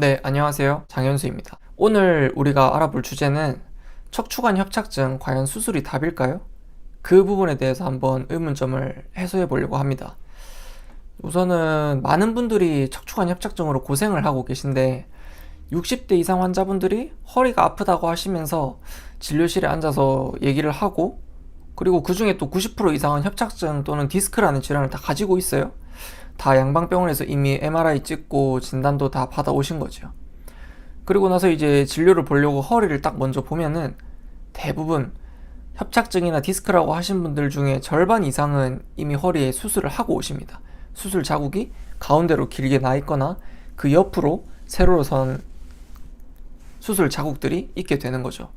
네, 안녕하세요. 장현수입니다. 오늘 우리가 알아볼 주제는 척추관 협착증 과연 수술이 답일까요? 그 부분에 대해서 한번 의문점을 해소해 보려고 합니다. 우선은 많은 분들이 척추관 협착증으로 고생을 하고 계신데 60대 이상 환자분들이 허리가 아프다고 하시면서 진료실에 앉아서 얘기를 하고, 그리고 그 중에 또 90% 이상은 협착증 또는 디스크라는 질환을 다 가지고 있어요. 다 양방병원에서 이미 MRI 찍고 진단도 다 받아오신 거죠. 그리고 나서 이제 진료를 보려고 허리를 딱 먼저 보면은 대부분 협착증이나 디스크라고 하신 분들 중에 절반 이상은 이미 허리에 수술을 하고 오십니다. 수술 자국이 가운데로 길게 나 있거나 그 옆으로 세로로 선 수술 자국들이 있게 되는 거죠.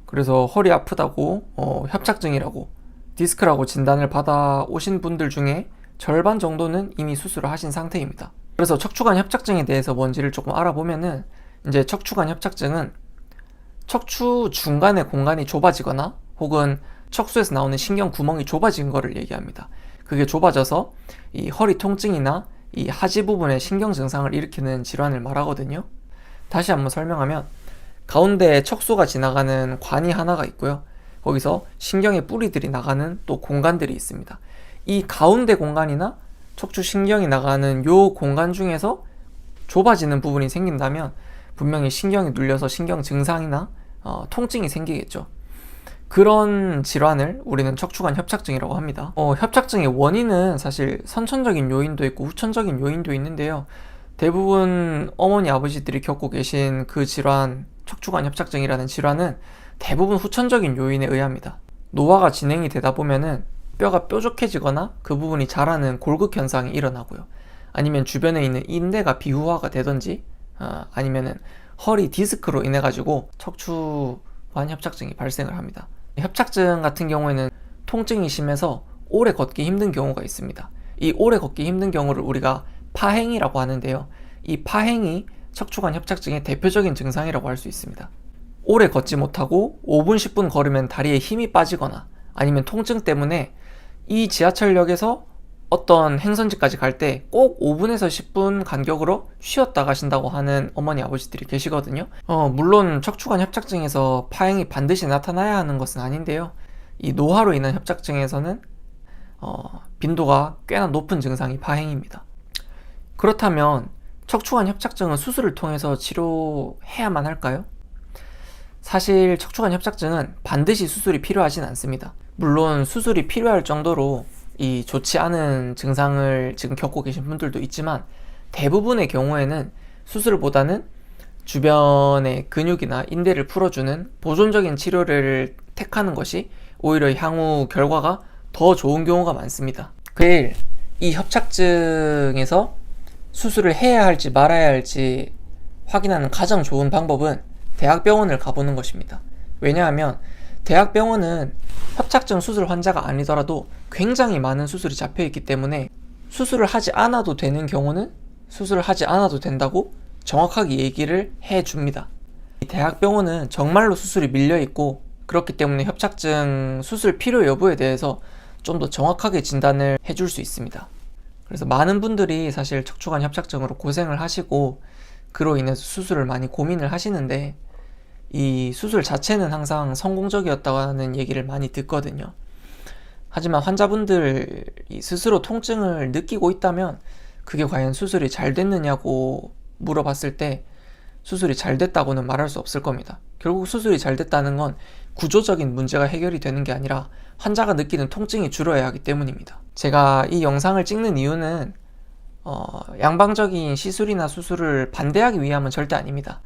그래서 허리 아프다고 협착증이라고 디스크라고 진단을 받아 오신 분들 중에 절반 정도는 이미 수술을 하신 상태입니다. 그래서 척추관 협착증에 대해서 뭔지를 조금 알아보면은, 이제 척추관 협착증은 척추 중간의 공간이 좁아지거나 혹은 척수에서 나오는 신경 구멍이 좁아진 거를 얘기합니다. 그게 좁아져서 이 허리 통증이나 이 하지 부분에 신경 증상을 일으키는 질환을 말하거든요. 다시 한번 설명하면, 가운데에 척수가 지나가는 관이 하나가 있고요. 거기서 신경의 뿌리들이 나가는 또 공간들이 있습니다. 이 가운데 공간이나 척추 신경이 나가는 요 공간 중에서 좁아지는 부분이 생긴다면 분명히 신경이 눌려서 신경 증상이나 통증이 생기겠죠. 그런 질환을 우리는 척추관 협착증이라고 합니다. 협착증의 원인은 사실 선천적인 요인도 있고 후천적인 요인도 있는데요. 대부분 어머니 아버지들이 겪고 계신 그 질환, 척추관 협착증이라는 질환은 대부분 후천적인 요인에 의합니다. 노화가 진행이 되다 보면은 뼈가 뾰족해지거나 그 부분이 자라는 골극 현상이 일어나고요. 아니면 주변에 있는 인대가 비후화가 되든지, 아니면은 허리 디스크로 인해 가지고 척추관 협착증이 발생을 합니다. 협착증 같은 경우에는 통증이 심해서 오래 걷기 힘든 경우가 있습니다. 이 오래 걷기 힘든 경우를 우리가 파행이라고 하는데요. 이 파행이 척추관 협착증의 대표적인 증상이라고 할 수 있습니다. 오래 걷지 못하고 5분, 10분 걸으면 다리에 힘이 빠지거나, 아니면 통증 때문에 이 지하철역에서 어떤 행선지까지 갈 때 꼭 5분에서 10분 간격으로 쉬었다 가신다고 하는 어머니 아버지들이 계시거든요. 물론 척추관 협착증에서 파행이 반드시 나타나야 하는 것은 아닌데요. 이 노화로 인한 협착증에서는 빈도가 꽤나 높은 증상이 파행입니다. 그렇다면 척추관 협착증은 수술을 통해서 치료해야만 할까요? 사실 척추관 협착증은 반드시 수술이 필요하진 않습니다. 물론 수술이 필요할 정도로 이 좋지 않은 증상을 지금 겪고 계신 분들도 있지만, 대부분의 경우에는 수술보다는 주변의 근육이나 인대를 풀어주는 보존적인 치료를 택하는 것이 오히려 향후 결과가 더 좋은 경우가 많습니다. 그일 이 협착증에서 수술을 해야 할지 말아야 할지 확인하는 가장 좋은 방법은 대학병원을 가보는 것입니다. 왜냐하면 대학병원은 협착증 수술 환자가 아니더라도 굉장히 많은 수술이 잡혀있기 때문에 수술을 하지 않아도 되는 경우는 수술을 하지 않아도 된다고 정확하게 얘기를 해줍니다. 대학병원은 정말로 수술이 밀려있고, 그렇기 때문에 협착증 수술 필요 여부에 대해서 좀 더 정확하게 진단을 해줄 수 있습니다. 그래서 많은 분들이 사실 척추관 협착증으로 고생을 하시고 그로 인해서 수술을 많이 고민을 하시는데, 이 수술 자체는 항상 성공적이었다는 얘기를 많이 듣거든요. 하지만 환자분들이 스스로 통증을 느끼고 있다면 그게 과연 수술이 잘 됐느냐고 물어봤을 때 수술이 잘 됐다고는 말할 수 없을 겁니다. 결국 수술이 잘 됐다는 건 구조적인 문제가 해결이 되는 게 아니라 환자가 느끼는 통증이 줄어야 하기 때문입니다. 제가 이 영상을 찍는 이유는 양방적인 시술이나 수술을 반대하기 위함은 절대 아닙니다.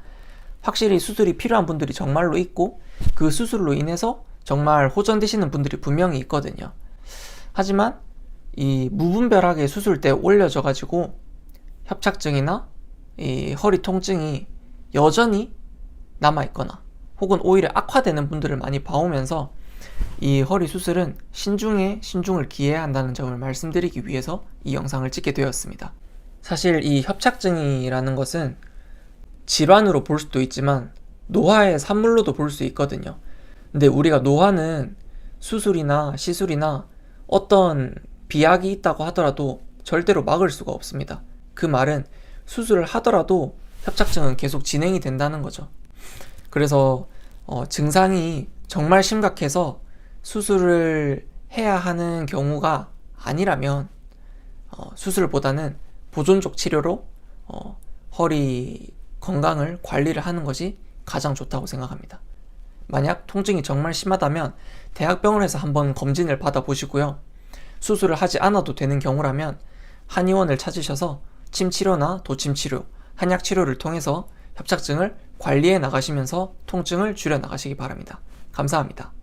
확실히 수술이 필요한 분들이 정말로 있고, 그 수술로 인해서 정말 호전되시는 분들이 분명히 있거든요. 하지만 이 무분별하게 수술대에 올려져 가지고 협착증이나 이 허리 통증이 여전히 남아있거나 혹은 오히려 악화되는 분들을 많이 봐오면서 이 허리 수술은 신중에 신중을 기해야 한다는 점을 말씀드리기 위해서 이 영상을 찍게 되었습니다. 사실 이 협착증이라는 것은 질환으로 볼 수도 있지만 노화의 산물로도 볼 수 있거든요. 근데 우리가 노화는 수술이나 시술이나 어떤 비약이 있다고 하더라도 절대로 막을 수가 없습니다. 그 말은 수술을 하더라도 협착증은 계속 진행이 된다는 거죠. 그래서 증상이 정말 심각해서 수술을 해야 하는 경우가 아니라면 수술보다는 보존적 치료로 허리 건강을 관리를 하는 것이 가장 좋다고 생각합니다. 만약 통증이 정말 심하다면 대학병원에서 한번 검진을 받아보시고요. 수술을 하지 않아도 되는 경우라면 한의원을 찾으셔서 침치료나 도침치료, 한약치료를 통해서 협착증을 관리해 나가시면서 통증을 줄여 나가시기 바랍니다. 감사합니다.